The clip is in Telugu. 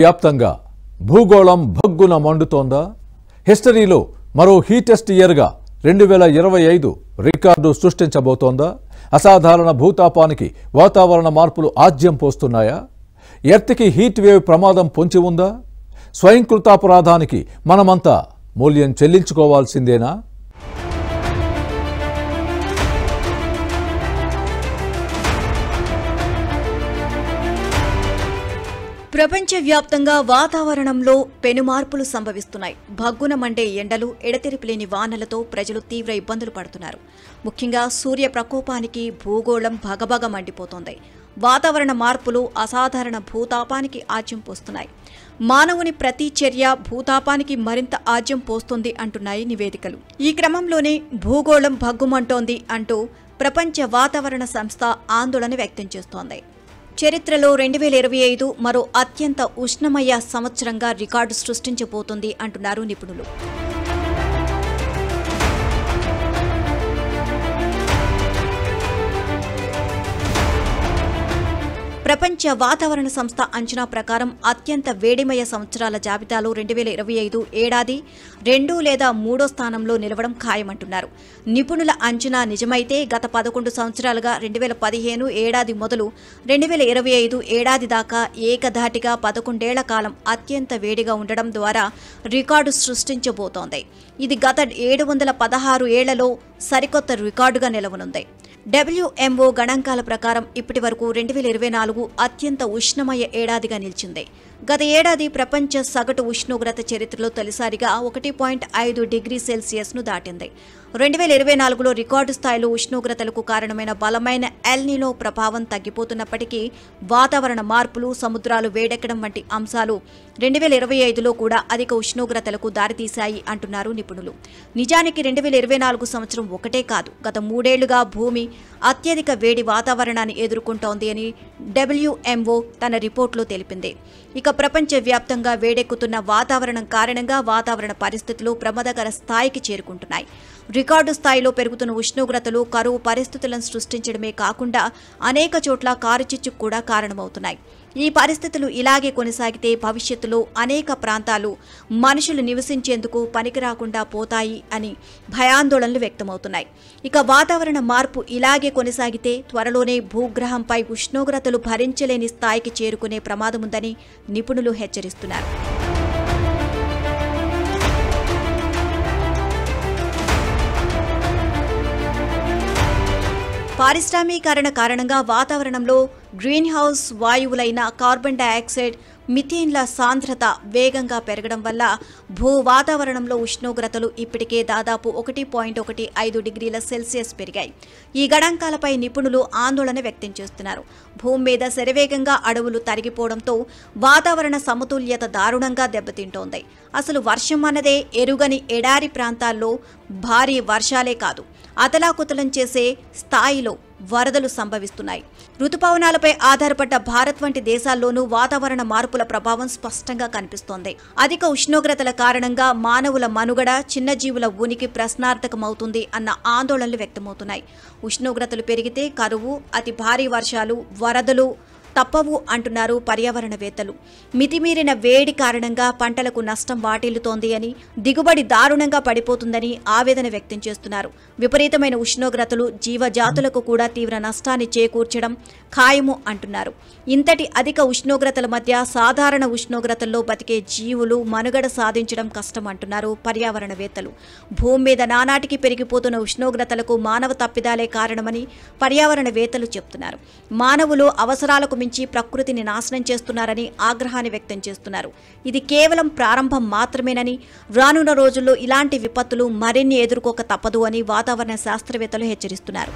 వ్యాప్తంగా భూగోళం భగ్గున మండుతోందా? హిస్టరీలో మరో హీటెస్ట్ ఇయర్గా 2025 రికార్డు సృష్టించబోతోందా? అసాధారణ భూతాపానికి వాతావరణ మార్పులు ఆజ్యం పోస్తున్నాయా? ఎర్త్కి హీట్ వేవ్ ప్రమాదం పొంచి ఉందా? స్వయంకృతాపరాధానికి మనమంతా మూల్యం చెల్లించుకోవాల్సిందేనా? ప్రపంచవ్యాప్తంగా వాతావరణంలో పెనుమార్పులు సంభవిస్తున్నాయి. భగ్గున మండే ఎండలు, ఎడతెరిపిలేని వానలతో ప్రజలు తీవ్ర ఇబ్బందులు పడుతున్నారు. ముఖ్యంగా సూర్య ప్రకోపానికి భూగోళం భగభగ మండిపోతోంది. వాతావరణ మార్పులు అసాధారణ భూతాపానికి ఆజ్యం పోస్తున్నాయి. మానవుని ప్రతి చర్య భూతాపానికి మరింత ఆజ్యం పోస్తుంది అంటున్నాయి నివేదికలు. ఈ క్రమంలోనే భూగోళం భగ్గుమంటోంది అంటూ ప్రపంచ వాతావరణ సంస్థ ఆందోళన వ్యక్తం చేస్తోంది. చరిత్రలో 2025 మరో అత్యంత ఉష్ణమయ సంవత్సరంగా రికార్డు సృష్టించబోతోంది అంటున్నారు నిపుణులు. ప్రపంచ వాతావరణ సంస్థ అంచనా ప్రకారం అత్యంత వేడిమయ సంవత్సరాల జాబితాలో 2025 ఏడాది 2 లేదా 3వ స్థానంలో నిలవడం ఖాయమంటున్నారు. నిపుణుల అంచనా నిజమైతే గత 11 సంవత్సరాలుగా 2015 ఏడాది మొదలు 2025 ఏడాది దాకా ఏకధాటిగా 11 ఏళ్ల కాలం అత్యంత వేడిగా ఉండడం ద్వారా రికార్డు సృష్టించబోతోంది. ఇది గత 716 ఏళ్లలో సరికొత్త రికార్డుగా నిలవనుంది. WMO గణాంకాల ప్రకారం ఇప్పటి వరకు 2024 అత్యంత ఉష్ణమయ ఏడాదిగా నిలిచింది. గత ఏడాది ప్రపంచ సగటు ఉష్ణోగ్రత చరిత్రలో తొలిసారిగా 1.5 డిగ్రీ సెల్సియస్ను దాటింది. 2024లో రికార్డు స్థాయిలో ఉష్ణోగ్రతలకు కారణమైన బలమైన ఎల్ నినో ప్రభావం తగ్గిపోతున్నప్పటికీ వాతావరణ మార్పులు, సముద్రాలు వేడెక్కడం వంటి అంశాలు 2025లో కూడా అధిక ఉష్ణోగ్రతలకు దారితీశాయి అంటున్నారు నిపుణులు. నిజానికి 2024 సంవత్సరం ఒకటే కాదు, గత 3 ఏళ్లుగా భూమి అత్యధిక వేడి వాతావరణాన్ని ఎదుర్కొంటోంది అని WMO తన రిపోర్టులో తెలిపింది. ఇక ప్రపంచవ్యాప్తంగా వేడెక్కుతున్న వాతావరణం కారణంగా వాతావరణ పరిస్థితులు ప్రమాదకర స్థాయికి చేరుకుంటున్నాయి. రికార్డు స్థాయిలో పెరుగుతున్న ఉష్ణోగ్రతలు కరువు పరిస్థితులను సృష్టించడమే కాకుండా అనేక చోట్ల కారుచిచ్చుకు కూడా కారణమవుతున్నాయి. ఈ పరిస్థితులు ఇలాగే కొనసాగితే భవిష్యత్తులో అనేక ప్రాంతాలు మనుషులు నివసించేందుకు పనికిరాకుండా పోతాయి అని భయాందోళనలు వ్యక్తమవుతున్నాయి. ఇక వాతావరణ మార్పు ఇలాగే కొనసాగితే త్వరలోనే భూగ్రహంపై ఉష్ణోగ్రతలు భరించలేని స్థాయికి చేరుకునే ప్రమాదముందని నిపుణులు హెచ్చరిస్తున్నారు. పారిశ్రామీకరణ కారణంగా వాతావరణంలో గ్రీన్ హౌస్ వాయువులైన కార్బన్ డయాక్సైడ్, మిథేన్ల సాంద్రత వేగంగా పెరగడం వల్ల భూ వాతావరణంలో ఉష్ణోగ్రతలు ఇప్పటికే దాదాపు 1.15 డిగ్రీల సెల్సియస్ పెరిగాయి. ఈ గణాంకాలపై నిపుణులు ఆందోళన వ్యక్తం చేస్తున్నారు. భూమి మీద శరవేగంగా అడవులు తరిగిపోవడంతో వాతావరణ సమతుల్యత దారుణంగా దెబ్బతింటోంది. అసలు వర్షం అన్నదే ఎరుగని ఎడారి ప్రాంతాల్లో భారీ వర్షాలే కాదు, అతలాకుతలం చేసే స్థాయిలో వరదలు సంభవిస్తున్నాయి. రుతుపవనాలపై ఆధారపడ్డ భారత్ వంటి దేశాల్లోనూ వాతావరణ మార్పుల ప్రభావం స్పష్టంగా కనిపిస్తోంది. అధిక ఉష్ణోగ్రతల కారణంగా మానవుల మనుగడ, చిన్న జీవుల ఉనికి ప్రశ్నార్థకమవుతుంది అన్న ఆందోళనలు వ్యక్తమవుతున్నాయి. ఉష్ణోగ్రతలు పెరిగితే కరువు, అతి భారీ వర్షాలు, వరదలు తప్పవు అంటున్నారు పర్యావరణవేత్తలు. మితిమీరిన వేడి కారణంగా పంటలకు నష్టం వాటిల్లుతోంది అని, దిగుబడి దారుణంగా పడిపోతుందని ఆవేదన వ్యక్తం చేస్తున్నారు. విపరీతమైన ఉష్ణోగ్రతలు జీవజాతులకు కూడా తీవ్ర నష్టాన్ని చేకూర్చడం ఖాయము అంటున్నారు. ఇంతటి అధిక ఉష్ణోగ్రతల మధ్య సాధారణ ఉష్ణోగ్రతల్లో బతికే జీవులు మనుగడ సాధించడం కష్టం అంటున్నారు పర్యావరణవేత్తలు. భూమి మీద నానాటికి పెరిగిపోతున్న ఉష్ణోగ్రతలకు మానవ తప్పిదాలే కారణమని పర్యావరణవేత్తలు చెబుతున్నారు. మానవులు అవసరాలకు మించి ప్రకృతిని నాశనం చేస్తున్నారని ఆగ్రహాన్ని వ్యక్తం చేస్తున్నారు. ఇది కేవలం ప్రారంభం మాత్రమేనని, రానున్న రోజుల్లో ఇలాంటి విపత్తులు మరిన్ని ఎదుర్కోక తప్పదు అని వాతావరణ శాస్త్రవేత్తలు హెచ్చరిస్తున్నారు.